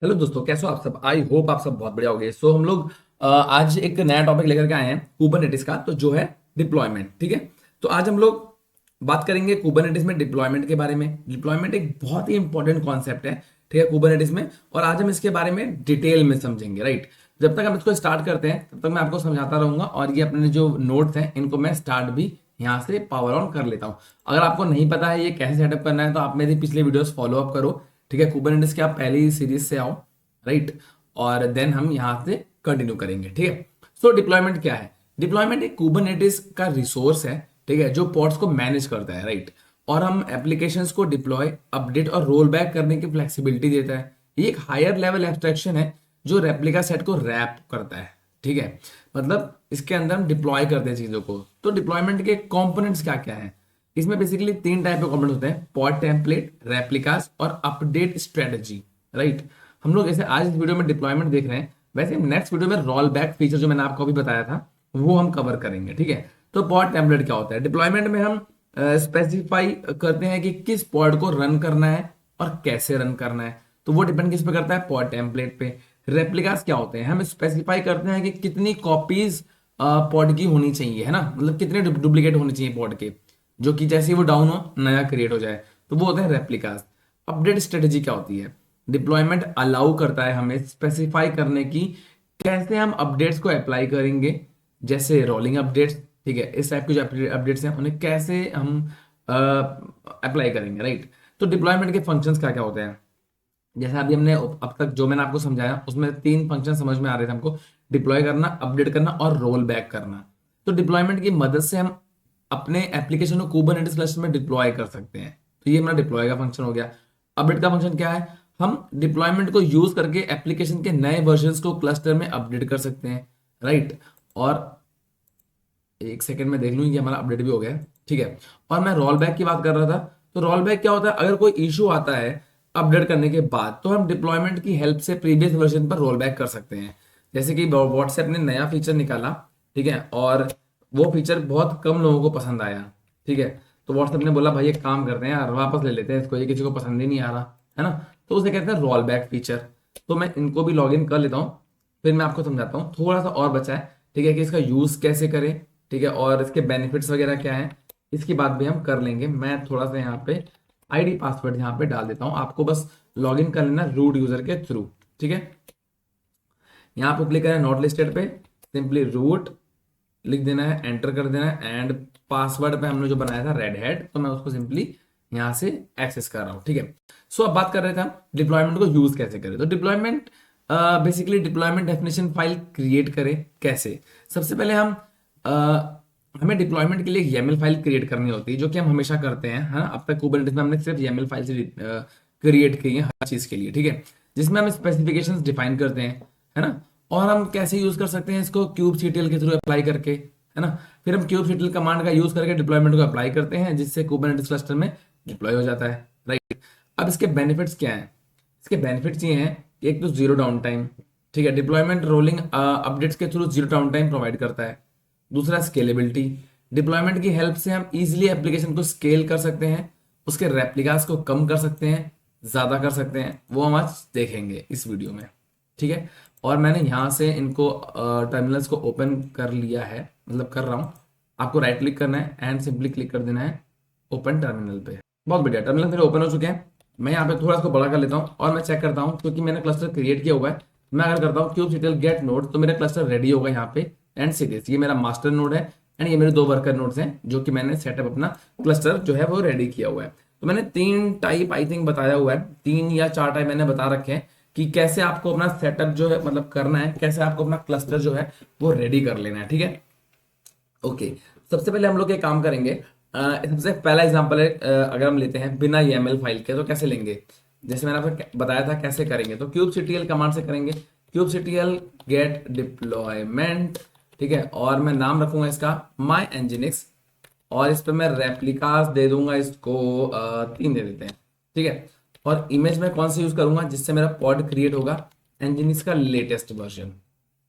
Hello दोस्तों, कैसे हो आप सब। आई होप आप सब बहुत बढ़िया हो गए। सो हम लोग आज एक नया टॉपिक लेकर के आए हैं कुबरनेटिस का, तो जो है डिप्लॉयमेंट। ठीक है, तो आज हम लोग बात करेंगे कुबरनेटिस में डिप्लॉयमेंट के बारे में। डिप्लॉयमेंट एक बहुत ही इंपॉर्टेंट कॉन्सेप्ट है, ठीक है, कुबरनेटिस में। और आज हम इसके बारे में डिटेल में समझेंगे, राइट। जब तक हम इसको स्टार्ट करते हैं तब तक मैं आपको समझाता रहूंगा, और ये अपने जो नोट्स हैं इनको मैं स्टार्ट भी यहाँ से पावर ऑन कर लेता हूँ। अगर आपको नहीं पता है ये कैसे सेटअप करना है तो आप मेरी पिछले वीडियोस फॉलो अप करो, ठीक है। कुबरनेटिस के आप पहली सीरीज से आओ, राइट। और देन हम यहां से कंटिन्यू करेंगे, ठीक है। सो डिप्लॉयमेंट क्या है। डिप्लॉयमेंट एक कुबरनेटिस का रिसोर्स है, ठीक है, जो पॉड्स को मैनेज करता है, राइट। और हम एप्लीकेशंस को डिप्लॉय, अपडेट और रोल बैक करने की फ्लेक्सिबिलिटी देता है। ये एक हायर लेवल एब्स्ट्रैक्शन है जो रेप्लिका सेट को रैप करता है, ठीक है। मतलब इसके अंदर हम डिप्लॉय करते हैं चीजों को। तो डिप्लॉयमेंट के कंपोनेंट्स क्या क्या है। इसमें बेसिकली तीन टाइप के कंपोनेंट्स होते हैं: पॉड टेम्पलेट, रेप्लिकास और अपडेट स्ट्रेटजी, राइट। हम लोग जैसे आज इस वीडियो में डिप्लॉयमेंट देख रहे हैं, वैसे नेक्स्ट वीडियो में रोल बैक फीचर जो मैंने आपको अभी बताया था वो हम कवर करेंगे, ठीक है। तो पॉड टेम्पलेट क्या होता है। डिप्लॉयमेंट में हम स्पेसिफाई करते हैं कि किस पॉड को रन करना है और कैसे रन करना है, तो वो डिपेंड किस पे करता है, पॉड टेम्पलेट पे। रेप्लिकास क्या होते हैं, हम स्पेसिफाई करते हैं कि कितनी कॉपीज पॉड की होनी चाहिए, है ना, मतलब कितने डुप्लीकेट होने चाहिए पॉड के, जो कि जैसे ही वो डाउन हो नया क्रिएट हो जाए, तो वो होते हैं रेप्लिकास। अपडेट स्ट्रेटेजी क्या होती है। डिप्लॉयमेंट अलाउ करता है हमें स्पेसिफाई करने की कैसे हम अपडेट्स को अप्लाई करेंगे, जैसे रोलिंग अपडेट्स, ठीक है। इस टाइप के जो अपडेट्स हैं उन्हें कैसे हम अप्लाई करेंगे, राइट। तो डिप्लॉयमेंट के फंक्शंस क्या क्या होते हैं। जैसे अभी हमने अब तक जो मैंने आपको समझाया उसमें तीन फंक्शन समझ में आ रहे थे हमको: डिप्लॉय करना, अपडेट करना और रोल बैक करना। तो डिप्लॉयमेंट की मदद से हम अपने एप्लीकेशन को कुबरनेटिस क्लस्टर में डिप्लॉय कर सकते हैं। तो ये हमारा डिप्लॉय का फंक्शन हो गया। अपडेट का फंक्शन क्या है, हम डिप्लॉयमेंट को यूज करके एप्लीकेशन के नए वर्जन्स को क्लस्टर में अपडेट कर सकते हैं, राइट। और एक सेकंड में देख लूँ कि हमारा अपडेट भी हो गया, ठीक है। और मैं रोल बैक की बात कर रहा था। तो रोल बैक क्या होता है, अगर कोई इशू आता है अपडेट करने के बाद तो हम डिप्लॉयमेंट की हेल्प से प्रीवियस वर्जन पर रोल बैक कर सकते हैं। जैसे कि व्हाट्सएप ने नया फीचर निकाला, ठीक है, और वो फीचर बहुत कम लोगों को पसंद आया, ठीक है। तो व्हाट्सएप ने बोला भाई एक काम करते हैं यार, वापस ले लेते हैं इसको, ये किसी को पसंद ही नहीं आ रहा, है ना। तो उसे कहते हैं रोल बैक फीचर। तो मैं इनको भी लॉग इन कर लेता हूँ, फिर मैं आपको समझाता हूँ। थोड़ा सा और बचा है, ठीक है, कि इसका यूज कैसे करें, ठीक है, और इसके बेनिफिट्स वगैरह क्या है, इसकी बात भी हम कर लेंगे। मैं थोड़ा सा यहाँ पे आईडी पासवर्ड यहाँ पे डाल देता हूँ, आपको बस लॉग इन कर लेना रूट यूजर के थ्रू, ठीक है। यहाँ पे क्लिक करना है नॉट लिस्टेड पे, सिंपली रूट लिख देना है, एंटर कर देना है, एंड पासवर्ड पे हमने जो बनाया था रेड हैट, तो मैं उसको सिंपली यहाँ से एक्सेस कर रहा हूँ, ठीक है। सो अब बात कर रहे थे हम डिप्लॉयमेंट को यूज कैसे करें। तो deployment basically deployment definition file create करें कैसे। सबसे पहले हम हमें डिप्लॉयमेंट के लिए YAML फाइल क्रिएट करनी होती है, जो कि हम हमेशा करते हैं, है ना। अब तक कुबरनेटिस में हमने सिर्फ YAML फाइल से क्रिएट की है हर चीज के लिए, ठीक है, जिसमें हम स्पेसिफिकेशंस डिफाइन करते हैं, है ना। और हम कैसे यूज कर सकते हैं इसको, kubectl के थ्रू अप्लाई करके, है ना। फिर हम kubectl कमांड का यूज करके डिप्लॉयमेंट को अप्लाई करते हैं, जिससे कुबरनेटिस क्लस्टर में डिप्लॉय हो जाता है, राइट। अब इसके बेनिफिट्स क्या हैं। इसके बेनिफिट्स ये हैं, एक तो जीरो डाउन टाइम, ठीक है, डिप्लॉयमेंट रोलिंग अपडेट्स के through zero down time provide करता है। दूसरा स्केलेबिलिटी, डिप्लॉयमेंट की हेल्प से हम इजीली एप्लीकेशन को स्केल कर सकते हैं, उसके रेप्लिकास को कम कर सकते हैं, ज्यादा कर सकते हैं, वो हम आज देखेंगे इस वीडियो में, ठीक है। और मैंने यहाँ से इनको टर्मिनल्स को ओपन कर लिया है, मतलब कर रहा हूँ। आपको राइट क्लिक करना है एंड सिंपली क्लिक कर देना है ओपन टर्मिनल पे। बहुत बढ़िया, टर्मिनल मेरे ओपन हो चुके हैं। मैं यहाँ पे थोड़ा इसको बड़ा कर लेता हूँ और मैं चेक करता हूँ, क्योंकि मैंने क्लस्टर क्रिएट किया हुआ है। मैं अगर करता हूँ kubectl गेट नोड, तो मेरा क्लस्टर रेडी होगा यहाँ पे। एंड सीरीज, ये मेरा मास्टर नोड है, एंड ये मेरे दो वर्कर नोड्स हैं जो कि मैंने सेटअप अपना क्लस्टर जो है वो रेडी किया हुआ है। तो मैंने तीन टाइप आई थिंक बताया हुआ है, तीन या चार टाइप मैंने बता रखे हैं कि कैसे आपको अपना सेटअप जो है मतलब करना है, कैसे आपको अपना क्लस्टर जो है वो रेडी कर लेना है, ठीक है। ओके, सबसे पहले हम लोग ये काम करेंगे। सबसे पहला एग्जांपल है, अगर हम लेते हैं बिना YAML फाइल के, तो कैसे लेंगे। जैसे मैंने आपको बताया था कैसे करेंगे, तो kubectl कमांड से करेंगे। kubectl गेट डिप्लॉयमेंट, ठीक है, और मैं नाम रखूंगा इसका माई एनजिनिक्स, और इस पर मैं रेप्लिकास दे दूंगा, इसको 3 दे देते हैं, ठीक है। और इमेज में कौन सी यूज करूंगा जिससे मेरा पॉड क्रिएट होगा, एनजिनिक्स का लेटेस्ट वर्जन।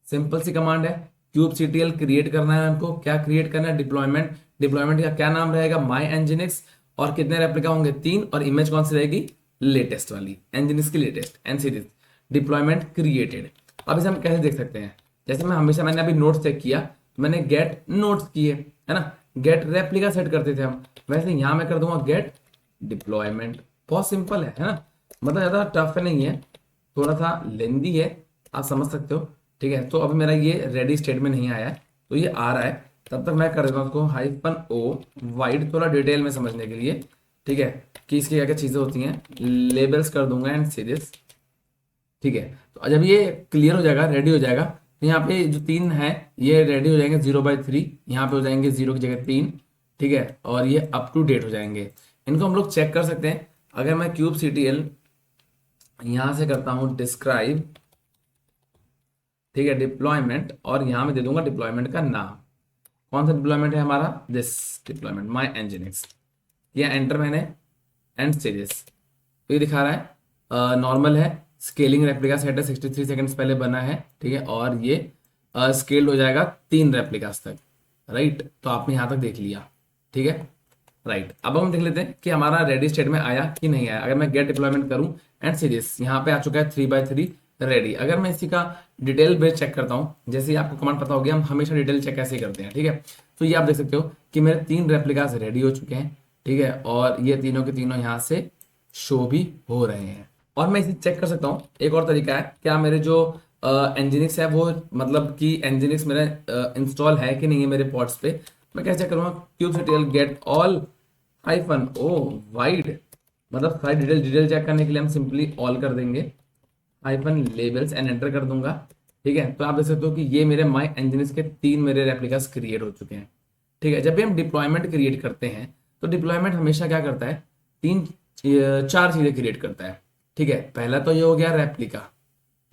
सिंपल सी कमांड है, kubectl क्रिएट करना है हमको। क्या क्रिएट करना है, डिप्लॉयमेंट। डिप्लॉयमेंट का क्या नाम रहेगा, माई एनजिनिक्स, और कितने रेप्लिका होंगे 3, और इमेज कौन सी रहेगी, लेटेस्ट वाली, एनजिनिक्स की latest N series. Deployment created. अब इसे हम कैसे देख सकते हैं, जैसे मैंने अभी नोट्स चेक किया, मैंने गेट नोट्स किए, है ना, गेट रेप्लिका सेट करते थे हम, वैसे यहाँ मैं कर दूंगा गेट डिप्लॉयमेंट। बहुत सिंपल है ना, मतलब ज़्यादा टफ नहीं है, थोड़ा सा लेंदी है, आप समझ सकते हो। ठीक है, तो अभी मेरा ये रेडी स्टेट में नहीं आया है, तो ये आ रहा है, तब तक मैं कर देता हूँ उसको -o वाइड, थोड़ा डिटेल में समझने के लिए। ठीक है, कि इसकी क्या क्या चीज़ें होती हैं, लेबल्स कर दूंगा एंड सीरीज। ठीक है, तो जब ये क्लियर हो जाएगा, रेडी हो जाएगा, तो यहाँ पे जो 3 है ये रेडी हो जाएंगे 0/3, यहाँ पे हो जाएंगे 0 की जगह 3। ठीक है, और ये अप टू डेट हो जाएंगे। इनको हम लोग चेक कर सकते हैं, अगर मैं kubectl यहाँ से करता हूँ डिस्क्राइब, ठीक है, डिप्लॉयमेंट, और यहाँ में दे दूंगा डिप्लॉयमेंट का नाम। कौन सा डिप्लॉयमेंट है हमारा, दिस डिप्लॉयमेंट माई एनजिनिक्स। किया एंटर मैंने, एंड सीरीज, तो ये दिखा रहा है नॉर्मल है, स्केलिंग रेप्लिका सेट है, 63 सेकंड्स पहले बना है। ठीक है, और ये स्केल्ड हो जाएगा 3 रेप्लिकास तक। राइट, तो आपने यहाँ तक देख लिया। ठीक है, राइट, अब हम देख लेते हैं कि हमारा रेडी स्टेट में आया कि नहीं आया। अगर मैं गेट डिप्लॉयमेंट करूं एंड सीरीज, यहाँ पे आ चुका है 3/3 रेडी। अगर मैं इसी का डिटेल बेस चेक करता हूँ, जैसे ही आपको कमांड पता हो गया, हम हमेशा डिटेल चेक ऐसे ही करते हैं। ठीक है, तो ये आप देख सकते हो कि मेरे 3 रेप्लिकास रेडी हो चुके हैं। ठीक है, और ये तीनों के तीनों यहाँ से शो भी हो रहे हैं। और मैं इसे चेक कर सकता हूँ, एक और तरीका है, क्या मेरे जो एनजिनिक्स है वो, मतलब कि एनजिनिक्स मेरा इंस्टॉल है कि नहीं है मेरे पॉड्स पे। मैं कैसे करूँगा, kubectl get all -o wide, मतलब सारी डिटेल चेक करने के लिए हम सिंपली ऑल कर देंगे, -labels एंड एंटर कर दूंगा। ठीक है, तो आप देख सकते हो कि ये मेरे माई एनजिनिक्स के 3 मेरे रेप्लिकास क्रिएट हो चुके हैं। ठीक है, जब भी हम डिप्लॉयमेंट क्रिएट करते हैं, तो डिप्लॉयमेंट हमेशा क्या करता है, 4 चीजें क्रिएट करता है। ठीक है, पहला तो ये हो गया रेप्लिका,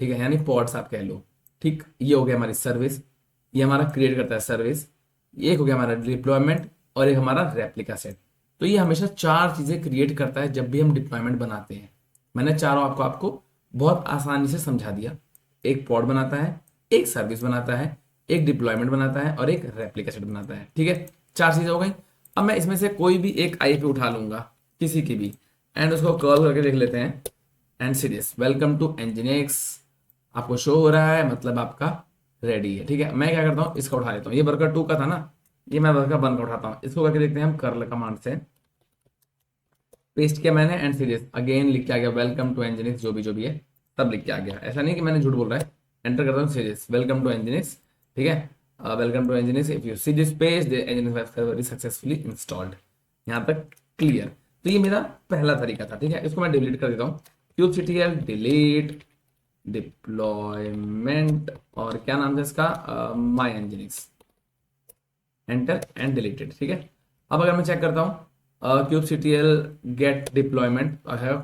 ठीक है, यानी पॉड्स आप कह लो। ठीक, ये हो गया हमारी सर्विस, ये हमारा क्रिएट करता है सर्विस। एक हो गया हमारा डिप्लॉयमेंट, और एक हमारा रेप्लिका सेट। तो ये हमेशा 4 चीजें क्रिएट करता है जब भी हम डिप्लॉयमेंट बनाते हैं। मैंने चारों आपको बहुत आसानी से समझा दिया। एक पॉड बनाता है, एक सर्विस बनाता है, एक डिप्लॉयमेंट बनाता है, और एक रेप्लिका सेट बनाता है। ठीक है, 4 चीजें हो गई। अब मैं इसमें से कोई भी एक आईपी उठा लूंगा, किसी की भी, एंड उसको कर्ल करके देख लेते हैं, एंड सीरीज वेलकम टू एनजिनिक्स आपको शो हो रहा है, मतलब आपका रेडी है। ठीक है, मैं क्या करता हूँ, इसका उठा लेता हूँ, ये वर्कर 2 का था ना, ये मैं वर्कर 1 का उठाता हूँ, इसको करके देखते हैं हम कर्ल कमांड से। पेस्ट किया मैंने, एंड सीरीज अगेन लिख के आ गया वेलकम टू एनजिनिक्स, जो भी है तब लिख के आ गया। ऐसा नहीं कि मैंने झूठ बोल रहा है, एंटर करता हूँ सीरीज वेलकम टू एनजिनिक्स। ठीक है, welcome to nginx, if you see this page the nginx web server is successfully installed. यहाँ तक क्लियर। तो ये मेरा पहला तरीका था। ठीक है, इसको मैं डिलीट कर देता हूँ, kubectl डिलीट डिप्लॉयमेंट, और क्या नाम था इसका, माई एनजिनिक्स, एंटर एंड डिलीटेड। ठीक है, अब अगर मैं चेक करता हूँ kubectl गेट डिप्लॉयमेंट,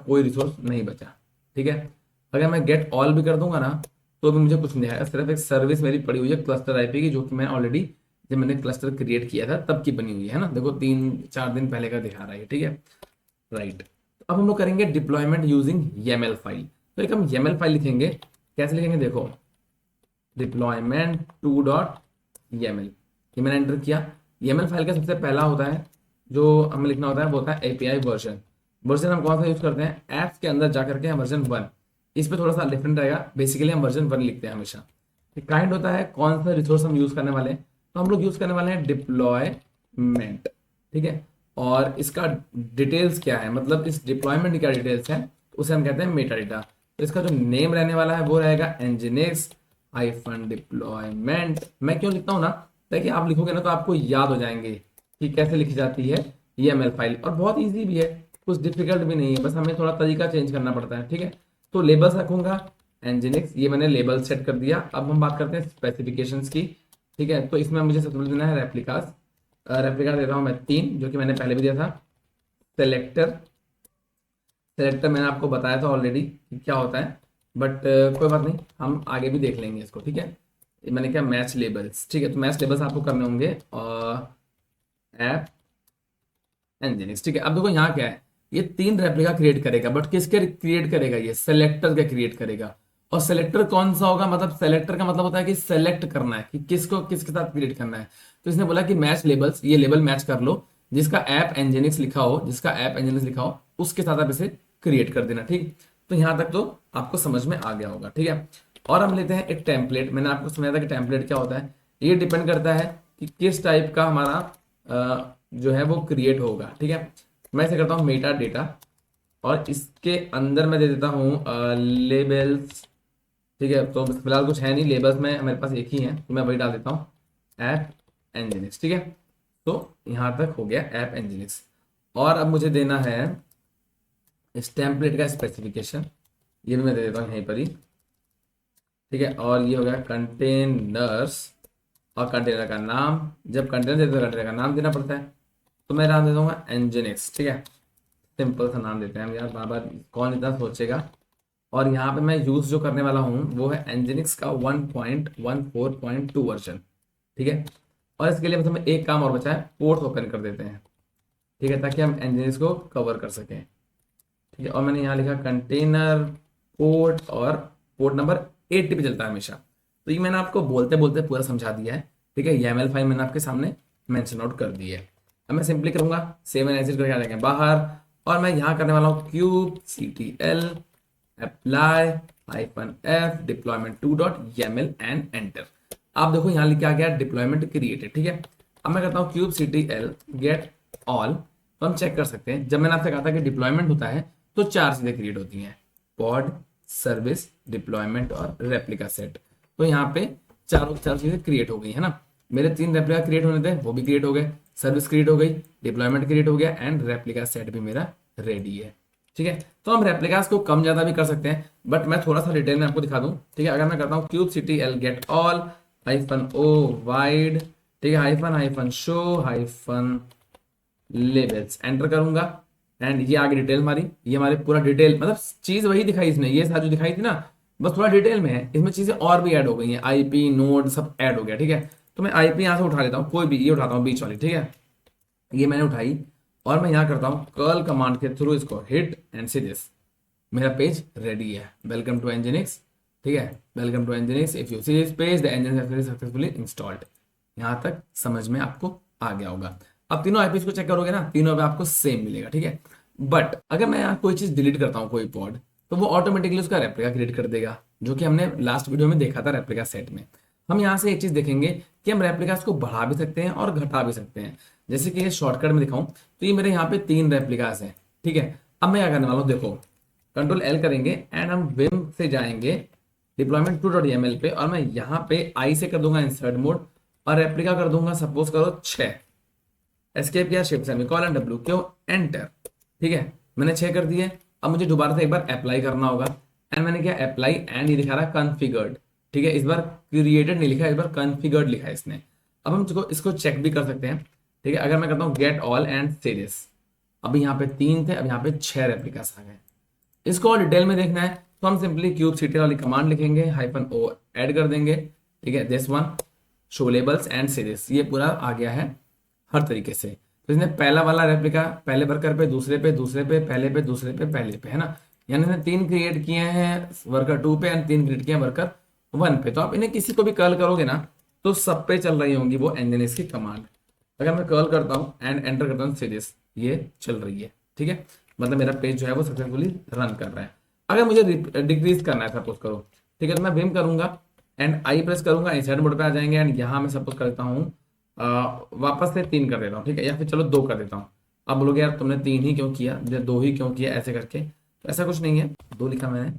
कोई रिसोर्स नहीं बचा। ठीक है, अगर मैं गेट ऑल भी कर दूंगा ना, तो भी मुझे कुछ नहीं आएगा, सिर्फ एक सर्विस मेरी पड़ी हुई है क्लस्टर आईपी की, जो कि मैं ऑलरेडी जब मैंने क्लस्टर क्रिएट किया था तब की बनी हुई है ना, देखो 3-4 दिन पहले का दिखा रहा है। ठीक है, राइट, अब हम लोग करेंगे डिप्लॉयमेंट यूजिंग YAML फाइल। तो एक हम YAML फाइल लिखेंगे, कैसे लिखेंगे, देखो डिप्लॉयमेंट 2.yaml, ये मैंने एंटर किया। YAML फाइल का सबसे पहला होता है जो हमें लिखना होता है, वो होता है API वर्जन। वर्जन हम कौन सा यूज करते हैं, ऐप्स के अंदर जाकर के वर्जन 1, इस पे थोड़ा सा डिफरेंट रहेगा, बेसिकली हम वर्जन 1 लिखते हैं हमेशा। काइंड होता है कौन सा रिसोर्स हम यूज करने वाले हैं, तो हम लोग यूज करने वाले हैं डिप्लॉयमेंट। ठीक है, और इसका डिटेल्स क्या है, मतलब इस डिप्लॉयमेंट की क्या डिटेल्स है, उसे हम कहते हैं मेटा डेटा। तो इसका जो नेम रहने वाला है वो रहेगा nginx -डिप्लॉयमेंट। मैं क्यों लिखता हूँ ना, ताकि आप लिखोगे ना तो आपको याद हो जाएंगे कि कैसे लिखी जाती है YAML फाइल, और बहुत ईजी भी है, कुछ डिफिकल्ट भी नहीं है, बस हमें थोड़ा तरीका चेंज करना पड़ता है। ठीक है, तो लेबल्स रखूंगा nginx, ये मैंने लेबल सेट कर दिया। अब हम बात करते हैं स्पेसिफिकेशंस की। ठीक है, तो इसमें मुझे सबसे पहले देना है रेप्लिकास, रेप्लिका दे रहा हूँ मैं 3, जो कि मैंने पहले भी दिया था। सेलेक्टर मैंने आपको बताया था ऑलरेडी कि क्या होता है, बट कोई बात नहीं, हम आगे भी देख लेंगे इसको। ठीक है, मैंने क्या मैच लेबल्स। ठीक है, तो मैच लेबल्स आपको करने होंगे ऐप एनजिनिक्स। ठीक है, अब देखो यहाँ क्या है, ये 3 रेप्लिका क्रिएट करेगा, बट किसके क्रिएट करेगा, ये सेलेक्टर का क्रिएट करेगा। और सेलेक्टर कौन सा होगा, मतलब सेलेक्टर का मतलब होता है कि सेलेक्ट करना है कि किसको किसके साथ क्रिएट करना है। तो इसने बोला कि मैच लेबल्स, ये लेबल मैच कर लो, जिसका ऐप एनजिनिक्स लिखा हो, उसके साथ आप इसे क्रिएट कर देना। ठीक, तो यहाँ तक तो आपको समझ में आ गया होगा, ठीक है। और हम लेते हैं एक टेम्पलेट। मैंने आपको समझाया था कि टेम्पलेट क्या होता है। ये डिपेंड करता है कि किस टाइप का हमारा जो है वो क्रिएट होगा, ठीक है। मैं इसे करता हूँ मेटा डेटा, और इसके अंदर मैं दे देता हूँ लेबल्स, ठीक है। तो फिलहाल कुछ है नहीं लेबल्स में, मेरे पास एक ही है, तो मैं वही डाल देता हूँ ऐप एनजिनिक्स, ठीक है। तो यहाँ तक हो गया ऐप एनजिनिक्स। और अब मुझे देना है इस टेम्पलेट का स्पेसिफिकेशन, ये भी मैं दे देता हूँ यहीं पर ही, ठीक है। और ये हो गया कंटेनर्स, और कंटेनर का नाम, जब कंटेनर देते हैं कंटेनर का नाम देना पड़ता है, तो मैं नाम दे दूंगा एनजिनिक्स, ठीक है। सिंपल सा नाम देते हैं हम यार, बार बार कौन इतना सोचेगा। और यहाँ पे मैं यूज जो करने वाला हूँ वो है एनजिनिक्स का 1.14.2 वर्जन, ठीक है। और इसके लिए मतलब एक काम और बचा है, पोर्ट ओपन कर देते हैं, ठीक है, ताकि हम एनजिनिक्स को कवर कर सकें, ठीक है। और मैंने यहाँ लिखा कंटेनर पोर्ट, और पोर्ट नंबर 80 पे चलता है हमेशा। तो ये मैंने आपको बोलते बोलते पूरा समझा दिया है, ठीक है। YAML फाइल मैंने आपके सामने मेंशन आउट कर दी है। अब मैं सिंपली करूंगा सेव एंड एग्जिट करके आ जाएंगे बाहर, और मैं यहाँ करने वाला हूँ kubectl apply -f deployment 2.yaml and enter. आप देखो यहाँ लिखा गया डिप्लॉयमेंट क्रिएटेड, ठीक है। अब मैं करता हूँ kubectl get all, तो हम चेक कर सकते हैं, जब मैंने आपसे कहा था कि डिप्लॉयमेंट होता है तो 4 चीजें क्रिएट होती हैं, पॉड, सर्विस, डिप्लॉयमेंट और रेप्लिका सेट। तो यहाँ पे चारों चार चीजें क्रिएट हो गई है ना। मेरे 3 रेप्लिका क्रिएट होने थे, वो भी क्रिएट हो गए, सर्विस क्रिएट हो गई, डिप्लॉयमेंट क्रिएट हो गया, एंड रेप्लिका सेट भी मेरा रेडी है, ठीक है। तो हम रेप्लिकास को कम ज्यादा भी कर सकते हैं, बट मैं थोड़ा सा डिटेल में आपको दिखा दूं, ठीक है। अगर मैं करता हूँ kubectl get all -o wide, ठीक है, -show -labels, एंटर करूंगा, एंड ये आगे डिटेल हमारी, ये हमारे पूरा डिटेल, मतलब चीज वही दिखाई इसने, ये सारी जो दिखाई थी ना, बस थोड़ा डिटेल में है, इसमें चीजें और भी ऐड हो गई हैं, आईपी नोड सब ऐड हो गया, ठीक है। तो मैं आईपी यहाँ से उठा लेता हूँ, कोई भी ये उठाता हूँ बीच वाली, ठीक है, ये मैंने उठाई, और मैं यहाँ करता हूँ कर्ल कमांड के थ्रू इसको हिट एंड सी दिस, मेरा पेज रेडी है, वेलकम टू एनजिनिक्स, ठीक है, welcome to nginx, if you see this page the nginx successfully installed. यहाँ तक समझ में आपको आ गया होगा। अब तीनों आईपीस को चेक करोगे ना, तीनों पे आपको सेम मिलेगा, ठीक है। बट अगर मैं यहाँ कोई चीज डिलीट करता हूँ, कोई पॉड, तो वो ऑटोमेटिकली उसका रेप्लिका क्रिएट कर देगा, जो कि हमने लास्ट वीडियो में देखा था रेप्लिका सेट में। हम यहाँ से एक चीज देखेंगे कि हम रेप्लिकास को बढ़ा भी सकते हैं और घटा भी सकते हैं। जैसे कि ये शॉर्टकट में दिखाऊं, तो ये मेरे यहाँ पे 3 रेप्लिकास हैं, ठीक है। अब मैं क्या करने वाला हूँ, देखो कंट्रोल एल करेंगे, एंड हम विम से जाएंगे डिप्लॉयमेंट 2.yaml पे, और मैं यहाँ पे आई से कर दूंगा इंसर्ट मोड, और रेप्लिका कर दूंगा सपोज करो 6, एस्केप किया, शिफ्ट सेमीकोलन W, क्यों, एंटर, ठीक है। मैंने 6 कर दिए। अब मुझे दोबारा से एक बार अप्लाई करना होगा, एंड मैंने क्या अप्लाई, एंड ये दिखा रहा कॉन्फ़िगर्ड, ठीक है। इस बार क्रिएटेड नहीं लिखा, इस बार कॉन्फ़िगर्ड लिखा है इसने। अब हम इसको चेक भी कर सकते हैं, ठीक है। अगर मैं करता हूँ गेट ऑल एंड सीरीज, अभी यहाँ पे 3 थे, अब यहाँ पे 6 रेप्लिकास आ गए। इसको और डिटेल में देखना है तो हम सिंपली kubectl वाली कमांड लिखेंगे, -o ऐड कर देंगे, ठीक है, this one show labels and series, ये पूरा आ गया है हर तरीके से। तो इसने पहला वाला रेप्लिका पहले वर्कर पे, दूसरे पे, दूसरे पे, पहले पे, दूसरे पे, पहले पे, है ना। यानी इसने 3 क्रिएट किए हैं वर्कर 2 पे, एंड 3 क्रिएट किए हैं वर्कर 1 पे। तो आप इन्हें किसी को भी कर्ल करोगे ना, तो सब पे चल रही होंगी वो एनजिनिक्स की कमांड। अगर मैं कर्ल करता हूँ एंड एंटर करता हूँ सीरीज, ये चल रही है, ठीक है। मतलब मेरा पेज जो है वो सक्सेसफुली रन कर रहा है। अगर मुझे डिक्रीज करना है सपोज करो, ठीक है, तो मैं विम करूंगा एंड आई प्रेस करूंगा, इंसर्ट मोड पे आ जाएंगे, एंड यहाँ मैं सपोज करता हूँ वापस से 3 कर देता हूँ, ठीक है, या फिर चलो 2 कर देता हूँ। अब बोलोगे यार तुमने 3 ही क्यों किया, 2 ही क्यों किया ऐसे करके, तो ऐसा कुछ नहीं है, 2 लिखा मैंने,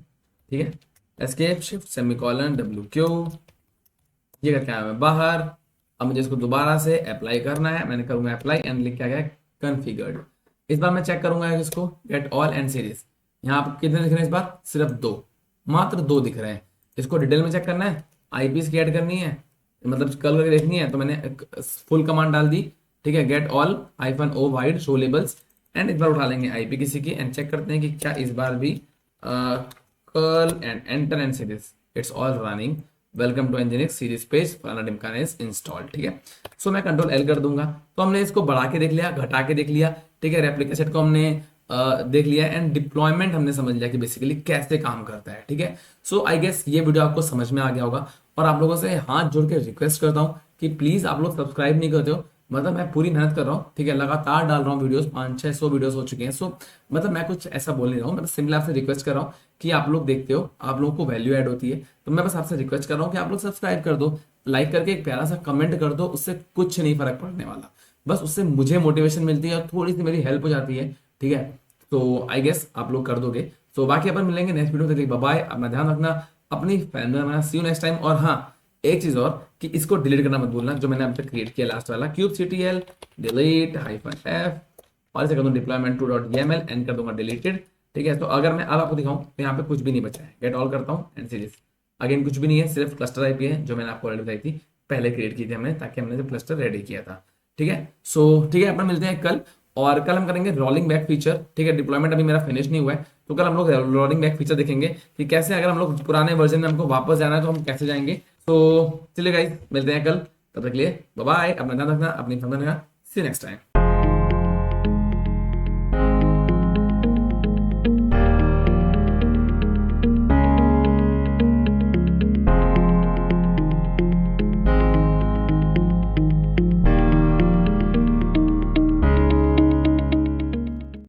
ठीक है। एस्केप शिफ्ट सेमीकोलन W, ये करके आया मैं बाहर। अब मुझे इसको दोबारा से अप्लाई करना है, मैंने करूंगा अप्लाई, एंड लिख के आ गया कॉन्फ़िगर्ड। इस बार मैं चेक करूंगा इसको गेट ऑल एंड सीरीज, यहाँ पर कितने दिख रहे हैं इस बार, सिर्फ 2, मात्र 2 दिख रहे हैं। इसको डिटेल में चेक करना है, आईपीस की ऐड करनी है, मतलब कल करके देखनी है, तो मैंने फुल कमांड डाल दी, ठीक है, get all -o wide show labels, and इस बार उठा लेंगे आईपी किसी की, एंड चेक करते हैं कि क्या इस बार भी curl and enter and series, it's all running, welcome to nginx series page फलाना ढिमकाना इज इंस्टॉल्ड, ठीक है। सो मैं कंट्रोल एल कर दूंगा, तो हमने इसको बढ़ा के देख लिया, घटा के देख लिया, ठीक है, रेप्लिका सेट को हमने देख लिया, एंड डिप्लॉयमेंट हमने समझ लिया कि बेसिकली कैसे काम करता है, ठीक है। सो आई गेस ये वीडियो आपको समझ में आ गया होगा, और आप लोगों से हाथ जोड़ के रिक्वेस्ट करता हूँ कि प्लीज आप लोग सब्सक्राइब नहीं करते हो, मतलब मैं पूरी मेहनत कर रहा हूँ, ठीक है, लगातार डाल रहा हूँ वीडियोस, 500-600 वीडियोस हो चुके हैं। सो मतलब मैं कुछ ऐसा बोल नहीं रहा हूँ, मैं सिंपल आपसे रिक्वेस्ट कर रहा हूँ कि आप लोग देखते हो, आप लोगों को वैल्यू ऐड होती है, तो मैं बस आपसे रिक्वेस्ट कर रहा हूँ कि आप लोग सब्सक्राइब कर दो, लाइक करके एक प्यारा सा कमेंट कर दो, उससे कुछ नहीं फर्क पड़ने वाला, बस उससे मुझे मोटिवेशन मिलती है और थोड़ी सी मेरी हेल्प हो जाती है, ठीक है। तो आई गेस आप लोग कर दोगे। तो बाकी अपन मिलेंगे नेक्स्ट वीडियो में, बाय बाय, अपना ध्यान रखना, अपनी फैमिली में, सी यू नेक्स्ट टाइम। और हाँ, एक चीज और कि इसको डिलीट करना मत भूलना, जो मैंने अभी तक क्रिएट किया लास्ट वाला kubectl डिलीट -f, और इसे कर दूँ डिप्लॉयमेंट 2.yml एंड कर दूंगा डिलीटेड, ठीक है। तो अगर मैं अब आपको दिखाऊं तो यहाँ पे कुछ भी नहीं बचा है, गेट ऑल करता हूँ एंड सीरीज, अगेन कुछ भी नहीं है, सिर्फ क्लस्टर आईपी है जो मैंने आपको ऑलरेडी बताई थी, पहले क्रिएट की थी हमने, ताकि हमने जब क्लस्टर रेडी किया था, ठीक है। सो ठीक है, अपन मिलते हैं कल, और कल हम करेंगे रोलिंग बैक फीचर, ठीक है। डिप्लॉयमेंट अभी मेरा फिनिश नहीं हुआ है, तो कल हम लोग रोलिंग बैक फीचर देखेंगे कि कैसे अगर हम लोग पुराने वर्जन में हमको वापस जाना है तो हम कैसे जाएंगे। तो चलिए गाइस, मिलते हैं कल, तब तक के लिए बाय बाय, अपना ध्यान रखना, अपनी फैमिली रखना, सी यू नेक्स्ट टाइम।